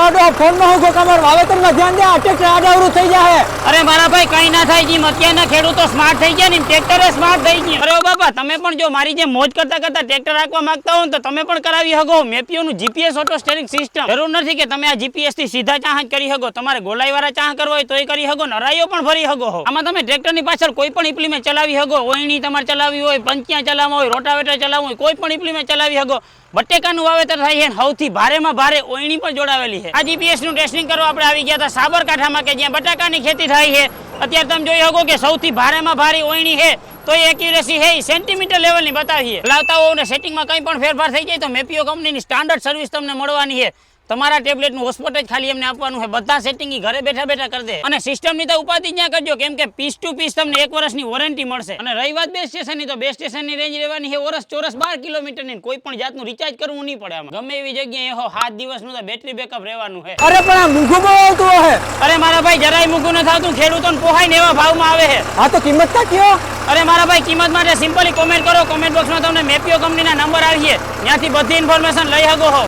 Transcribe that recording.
આડો ફોન માં હું કમર વાવેતર માં ધ્યાન દે આ ટ્રેક્ટર આડાવરું થઈ જાય અરે મારા ભાઈ કઈ ના થાય જી અત્યારના ખેડૂતો સ્માર્ટ થઈ ગયા ને ટ્રેક્ટર સ્માર્ટ થઈ ગયા અરે બાપા તમે પણ જો મારી જે મોજ કરતા કરતા ટ્રેક્ટર રાખવા માંગતા હો તો તમે પણ કરાવી શકો મેપિયો નું જીપીએસ ઓટો સ્ટીયરિંગ સિસ્ટમ જરૂર નથી કે તમે આ જીપીએસ થી સીધા ચાહ કરી શકો તમારે ગોલાઈ વાળા ચાહ કરવા હોય તોય કરી શકો નરાઈઓ પણ ભરી શકો આમાં તમે ટ્રેક્ટર ની પાછળ કોઈ પણ ઇપ્લીમેન્ટ ચલાવી શકો ઓયણી તમારે ચલાવી હોય પંચિયા ચલાવવા હોય રોટાવેટર ચલાવવું હોય કોઈ પણ ઇપ્લીમેન્ટ ચલાવી શકો બટેકાનું વાવેતર થાય છે સૌથી ભારેમાં ભારે ઓયણી પણ જોડાવેલી છે આ જીપીએસ નું ટેસ્ટિંગ કરવા આપણે આવી ગયા હતા સાબરકાંઠામાં કે જ્યાં બટાકાની ખેતી થાય છે અત્યારે તમે જોઈ શકો કે સૌથી ભારેમાં ભારે ઓયણી છે તો એ એક્યુરેસી છે સેન્ટીમીટર લેવલની બતાવીએ લાવતા હોવ ને સેટિંગમાં કંઈ પણ ફેરફાર થઈ જાય તો મેપિયો કંપનીની સ્ટાન્ડર્ડ સર્વિસ તમને મળવાની છે તમારા ટેબ્લેટનું હોસ્પોટ જ ખાલી એમને આપવાનું છે બધા સેટિંગ ઘરે બેઠા બેઠા કરી દે અને સિસ્ટમની તો ઉપાધિ જ કરજો કેમ કે પીસ ટુ પીસ તમને 1 વર્ષની વોરંટી મળશે અને રહી વાત બેઝ સ્ટેશનની તો બેઝ સ્ટેશનની રેન્જ રહેવાની છે વર્ષ ચોરસ 12 કિલોમીટરની કોઈ પણ જાતનું રિચાર્જ કરવું નહીં પડે આમાં ગમે એવી જગ્યાએ હો 7 દિવસનું તો બેટરી બેકઅપ રહેવાનું છે અરે પણ આ મૂંઘું બહુ આવતું હે અરે મારા ભાઈ જરાય મૂકું ન થાતું ખેડૂતોને પોહાય ને એવા ભાવમાં આવે છે આ તો કિંમત કા કયો અરે મારા ભાઈ કિંમત માટે સિમ્પલી કોમેન્ટ કરો કોમેન્ટ બોક્સમાં તમને મેપિયો કંપનીના નંબર આવી છે ત્યાંથી બધી ઇન્ફોર્મેશન લઈ શકો છો